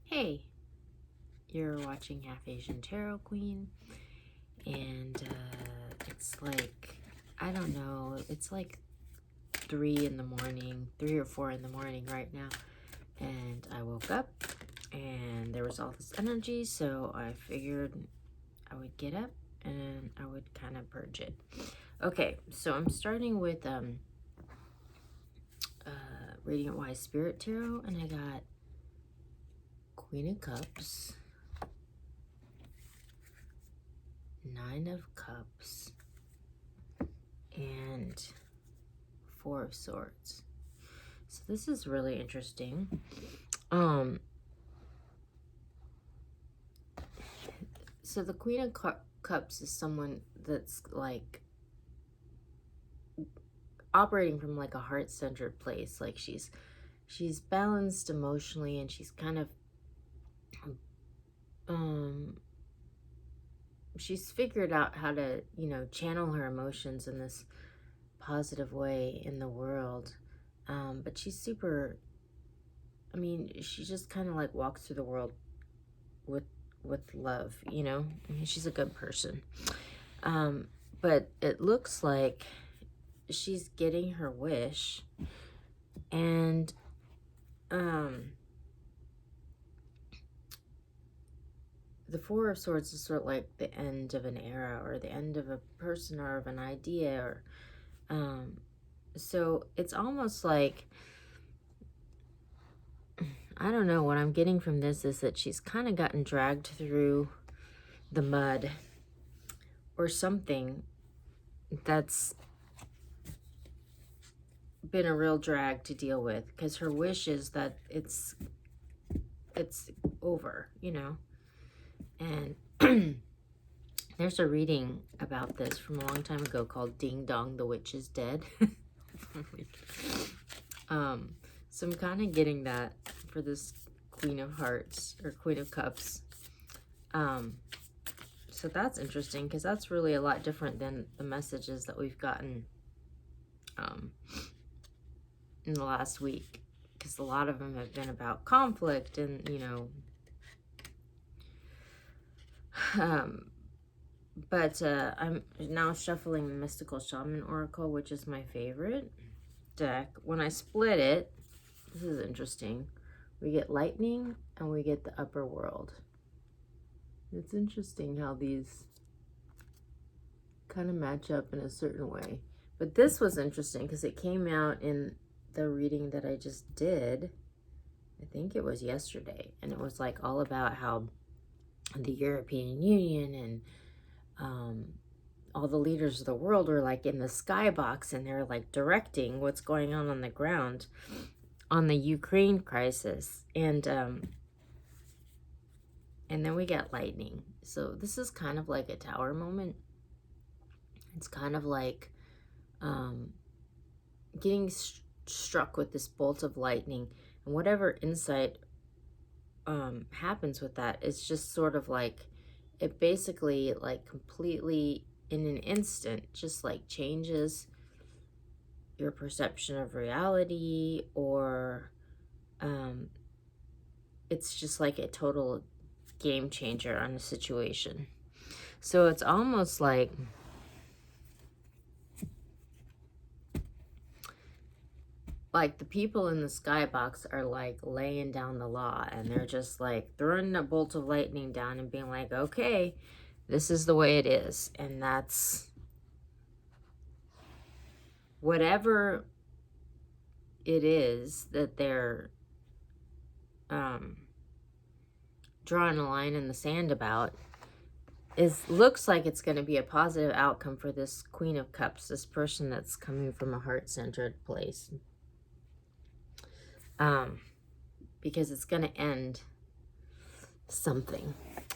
Hey, you're watching Half Asian Tarot Queen, and it's like, I don't know, it's like 3 in the morning, 3 or 4 in the morning right now, and I woke up, and there was all this energy, so I figured I would get up, and I would kind of purge it. Okay, so I'm starting with Radiant Wise Spirit Tarot, and I got Queen of Cups, 9 of Cups, and 4 of Swords. So this is really interesting. So the Queen of Cups is someone that's like operating from like a heart-centered place. Like she's balanced emotionally, and she's kind of she's figured out how to, channel her emotions in this positive way in the world. But she's super, she just kind of like walks through the world with love, she's a good person. But it looks like she's getting her wish, and the Four of Swords is sort of like the end of an era, or the end of a person, or of an idea, or so it's almost like, I don't know, what I'm getting from this is that she's kind of gotten dragged through the mud or something that's been a real drag to deal with, because her wish is that it's over, and there's a reading about this from a long time ago called Ding Dong, the Witch is Dead. So I'm kind of getting that for this Queen of Hearts, or Queen of Cups. So that's interesting, because that's really a lot different than the messages that we've gotten in the last week, because a lot of them have been about conflict and, but I'm now shuffling the Mystical Shaman Oracle, which is my favorite deck. When I split it, this is interesting. We get lightning and we get the upper world. It's interesting how these kind of match up in a certain way. But this was interesting because it came out in the reading that I just did. I think it was yesterday. And it was like all about how the European Union and all the leaders of the world were like in the skybox, and they're like directing what's going on the ground on the Ukraine crisis. And then we get lightning. So this is kind of like a tower moment. It's kind of like getting struck with this bolt of lightning, and whatever insight happens with that, it's just sort of like, it basically like completely in an instant just like changes your perception of reality, or it's just like a total game changer on a situation. So it's almost like the people in the skybox are like laying down the law, and they're just like throwing a bolt of lightning down and being like, okay, this is the way it is. And that's whatever it is that they're drawing a line in the sand about, looks like it's going to be a positive outcome for this Queen of Cups, this person that's coming from a heart-centered place. Because it's going to end something.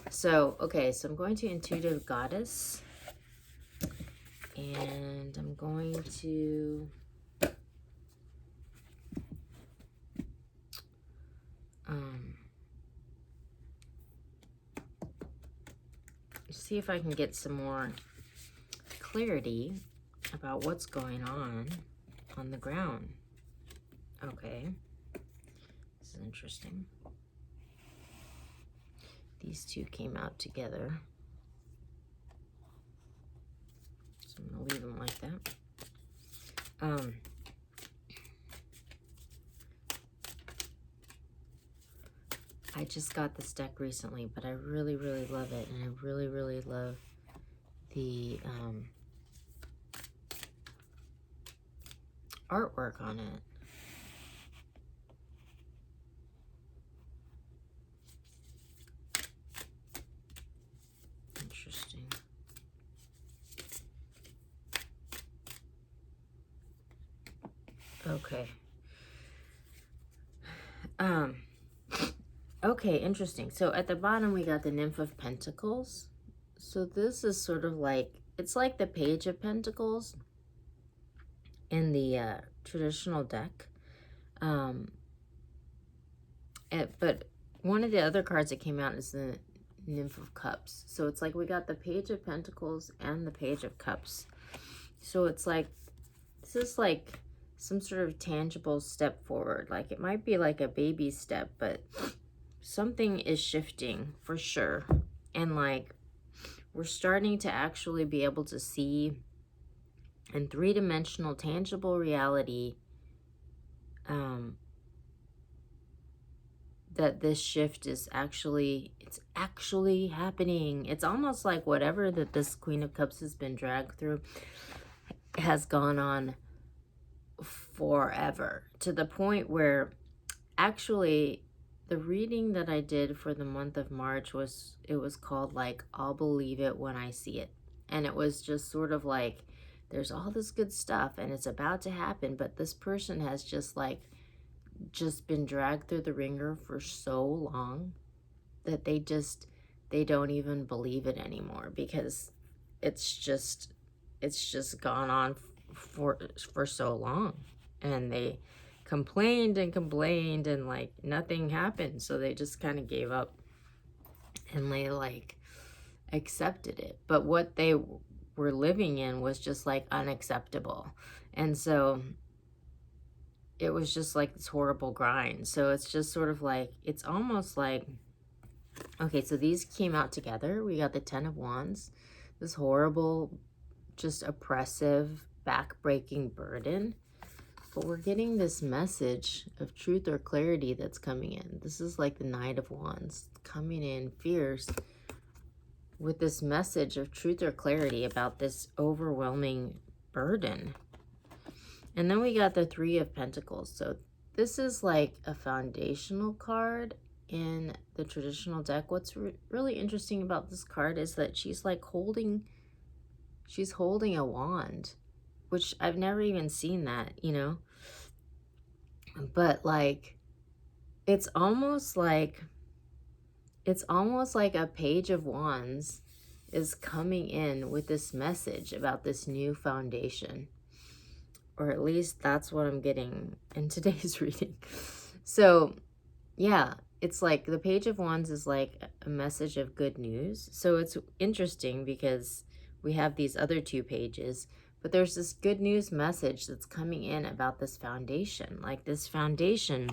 So, okay, so I'm going to Intuitive Goddess, and I'm going to see if I can get some more clarity about what's going on the ground. Okay. This is interesting. these two came out together. So I'm going to leave them like that. I just got this deck recently, but I really, really love it. And I really, really love the artwork on it. Interesting. Okay. Okay, interesting. So at the bottom we got the Nymph of Pentacles. So this is sort of like, it's like the Page of Pentacles in the traditional deck. But one of the other cards that came out is the Nymph of Cups. So it's like we got the Page of Pentacles and the Page of Cups. So it's like, this is like some sort of tangible step forward. Like it might be like a baby step, but something is shifting for sure. And like we're starting to actually be able to see in three-dimensional tangible reality that this shift is actually, it's actually happening. It's almost like whatever that this Queen of Cups has been dragged through has gone on forever, to the point where actually the reading that I did for the month of March was, it was called like, I'll believe it when I see it. And it was just sort of like, there's all this good stuff and it's about to happen, but this person has just been dragged through the ringer for so long that they don't even believe it anymore, because it's just gone on for so long, and they complained and complained and like nothing happened, so they just kind of gave up and they like accepted it. But what they were living in was just like unacceptable, and so it was just like this horrible grind. So it's just sort of like, it's almost like, okay, so these came out together. We got the Ten of Wands, this horrible, just oppressive, back-breaking burden. But we're getting this message of truth or clarity that's coming in. This is like the Knight of Wands coming in fierce with this message of truth or clarity about this overwhelming burden. And then we got the Three of Pentacles. So this is like a foundational card in the traditional deck. What's really interesting about this card is that she's like holding a wand, which I've never even seen that, you know. But like, it's almost like a Page of Wands is coming in with this message about this new foundation. Or at least that's what I'm getting in today's reading. So yeah, it's like the Page of Wands is like a message of good news. So it's interesting because we have these other two pages, but there's this good news message that's coming in about this foundation. Like this foundation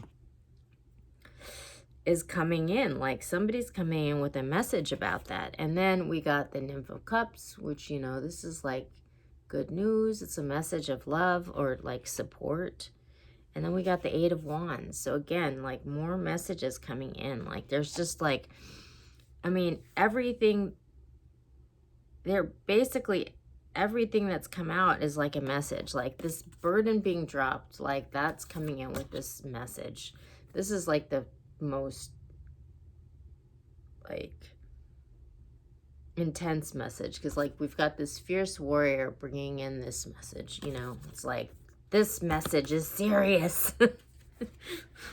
is coming in, like somebody's coming in with a message about that. And then we got the Nymph of Cups, which, you know, this is like good news. It's a message of love or like support. And then we got the Eight of Wands. So again, like more messages coming in. Like there's just like, I mean, everything, they're basically, everything that's come out is like a message. Like this burden being dropped, like that's coming in with this message. This is like the most like intense message, because like we've got this fierce warrior bringing in this message, you know. It's like, this message is serious.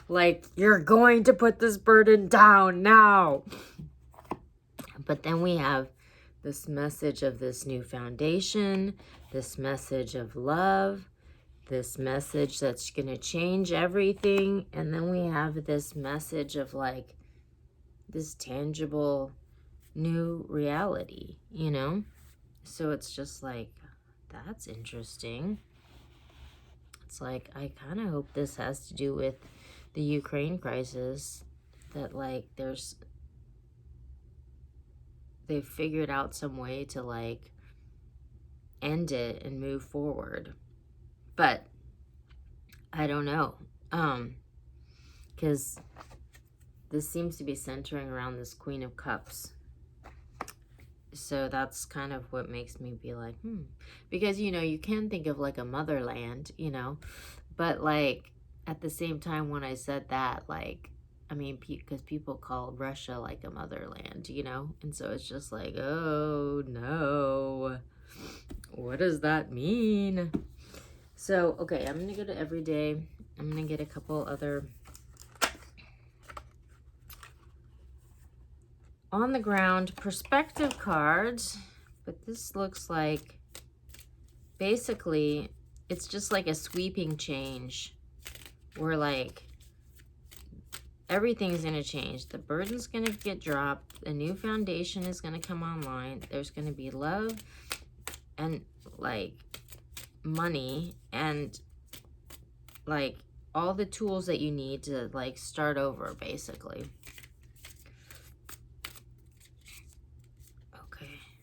Like, you're going to put this burden down now. But then we have this message of this new foundation, this message of love, this message that's going to change everything. And then we have this message of like this tangible new reality, you know. So it's just like, that's interesting. It's like, I kind of hope this has to do with the Ukraine crisis, that like there's they've figured out some way to like end it and move forward. But I don't know. Because this seems to be centering around this Queen of Cups. So that's kind of what makes me be like, because, you know, you can think of like a motherland, you know, but like at the same time when I said that, like, I mean, because people call Russia like a motherland, you know, and so it's just like, oh no, what does that mean? So, okay, I'm going to go to Everyday. I'm going to get a couple other on the ground perspective cards, but this looks like basically it's just like a sweeping change where like everything's going to change. The burden's going to get dropped. A new foundation is going to come online. There's going to be love and like money and like all the tools that you need to like start over basically.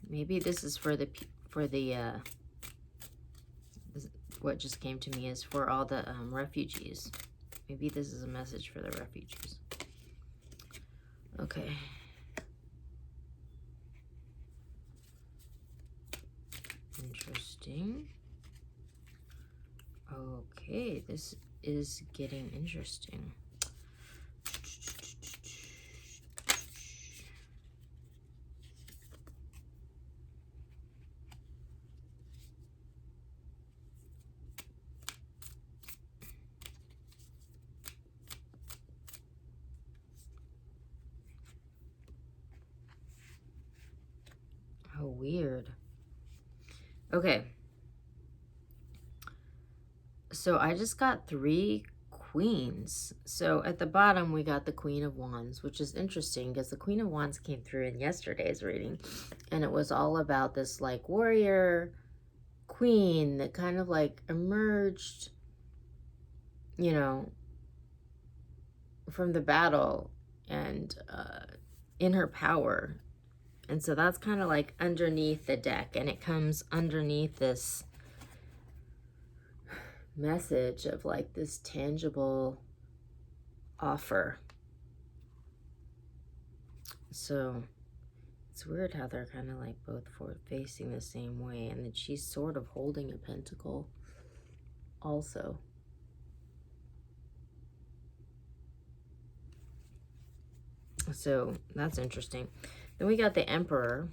Maybe this is for the what just came to me is for all the refugees. Maybe this is a message for the refugees. Okay. Interesting. Okay, this is getting interesting. Oh, weird. Okay. So I just got 3 queens. So at the bottom, we got the Queen of Wands, which is interesting because the Queen of Wands came through in yesterday's reading. And it was all about this like warrior queen that kind of like emerged, you know, from the battle and in her power. And so that's kind of like underneath the deck, and it comes underneath this message of like this tangible offer. So it's weird how they're kind of like both facing the same way, and that she's sort of holding a pentacle also. So that's interesting. Then we got the Emperor.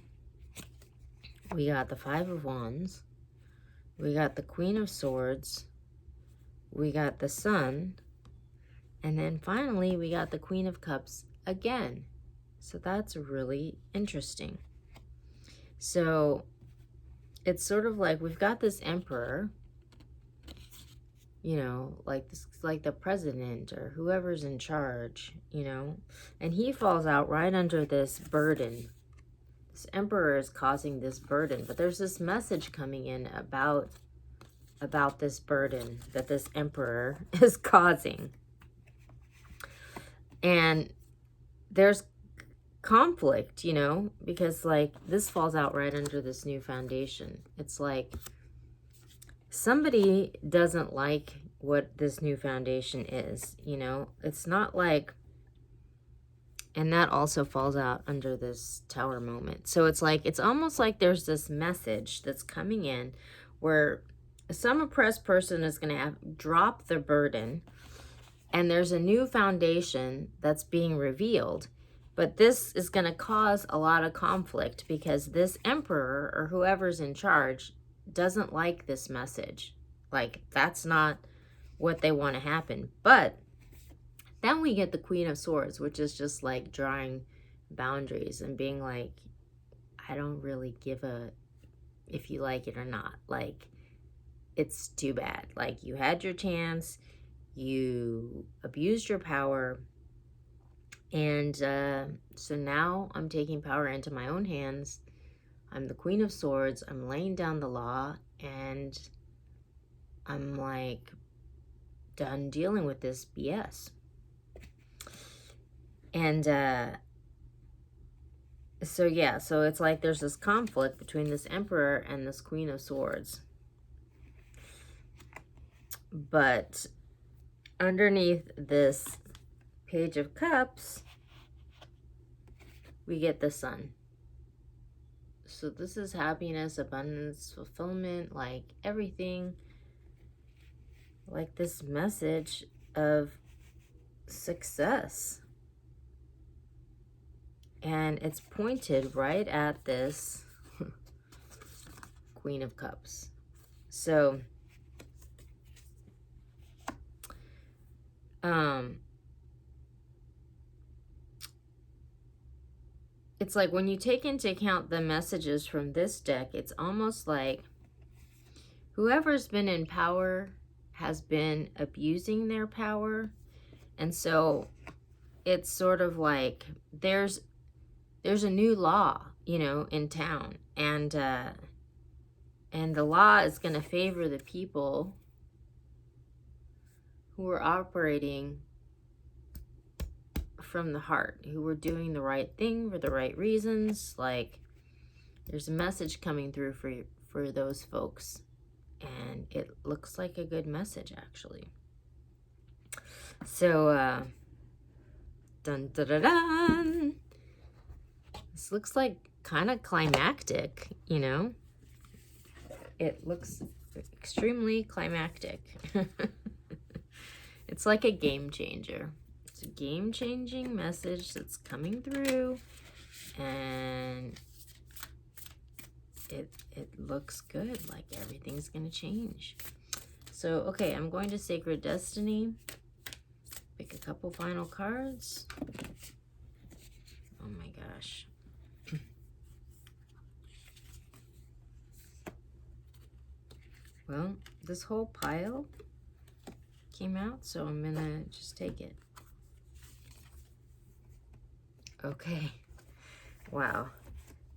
We got the 5 of Wands. We got the Queen of Swords. We got the Sun. And then finally, we got the Queen of Cups again. So that's really interesting. So it's sort of like we've got this Emperor, you know, like this, like the president or whoever's in charge, you know, and he falls out right under this burden. This Emperor is causing this burden, but there's this message coming in about this burden that this Emperor is causing. And there's conflict, you know, because like this falls out right under this new foundation. It's like somebody doesn't like what this new foundation is, you know. It's not like, and that also falls out under this Tower moment. So it's like, it's almost like there's this message that's coming in where some oppressed person is going to have drop the burden, and there's a new foundation that's being revealed. But this is going to cause a lot of conflict because this Emperor or whoever's in charge doesn't like this message. Like, that's not what they want to happen. But then we get the Queen of Swords, which is just like drawing boundaries and being like, I don't really give a if you like it or not. Like, it's too bad. Like, you had your chance, you abused your power, and so now I'm taking power into my own hands. I'm the Queen of Swords. I'm laying down the law, and I'm like done dealing with this BS. And So yeah, so it's like there's this conflict between this Emperor and this Queen of Swords. But underneath this Page of Cups, we get the Sun. So this is happiness, abundance, fulfillment, like everything. Like this message of success. And it's pointed right at this Queen of Cups. So, it's like when you take into account the messages from this deck, it's almost like whoever's been in power has been abusing their power. And so it's sort of like there's a new law, you know, in town. And the law is going to favor the people who are operating from the heart, who were doing the right thing for the right reasons. Like there's a message coming through for those folks, and it looks like a good message actually. So dun dun dun dun, this looks like kind of climactic, you know. It looks extremely climactic. It's like a game changer. It's a game-changing message that's coming through, and it looks good, like everything's gonna change. So, okay, I'm going to Sacred Destiny. Pick a couple final cards. Oh my gosh. Well, this whole pile came out, so I'm gonna just take it. Okay. Wow.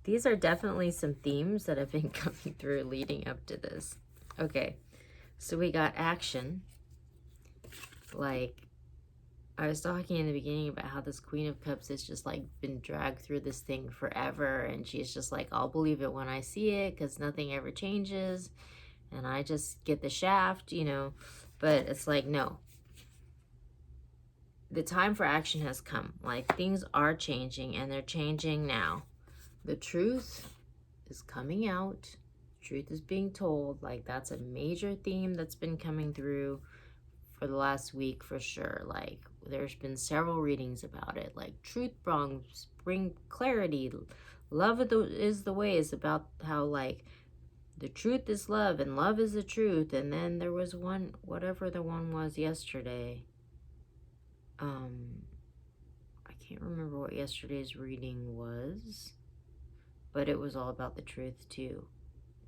These are definitely some themes that have been coming through leading up to this. Okay. So we got action. Like, I was talking in the beginning about how this Queen of Cups has just like been dragged through this thing forever, and she's just like, I'll believe it when I see it because nothing ever changes, and I just get the shaft, you know. But it's like, no. The time for action has come. Like, things are changing, and they're changing now. The truth is coming out. Truth is being told. Like, that's a major theme that's been coming through for the last week for sure. Like, there's been several readings about it. Like, truth bombs bring clarity. Love is the way is about how, like, the truth is love, and love is the truth. And then there was one, whatever the one was yesterday. I can't remember what yesterday's reading was, but it was all about the truth too.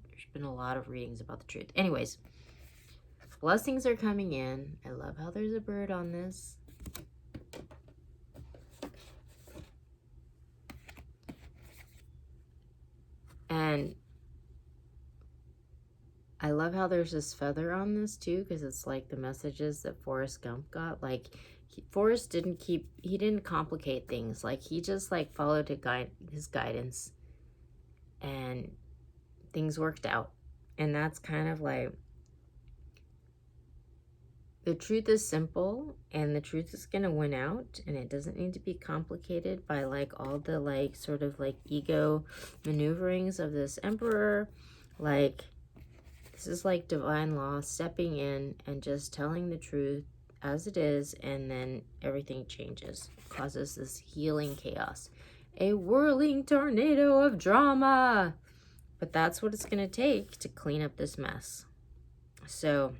There's been a lot of readings about the truth. Anyways, blessings are coming in. I love how there's a bird on this. And I love how there's this feather on this too, because it's like the messages that Forrest Gump got. Like, Forrest he didn't complicate things. Like, he just like followed his guidance, and things worked out. And that's kind of like, the truth is simple, and the truth is going to win out, and it doesn't need to be complicated by like all the like sort of like ego maneuverings of this Emperor. Like, this is like divine law stepping in and just telling the truth as it is, and then everything changes, causes this healing chaos, a whirling tornado of drama. But that's what it's going to take to clean up this mess. So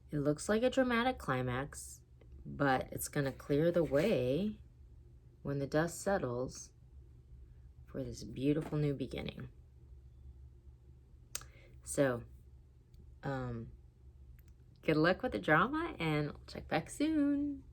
it looks like a dramatic climax, but it's going to clear the way when the dust settles for this beautiful new beginning. So, good luck with the drama, and I'll check back soon.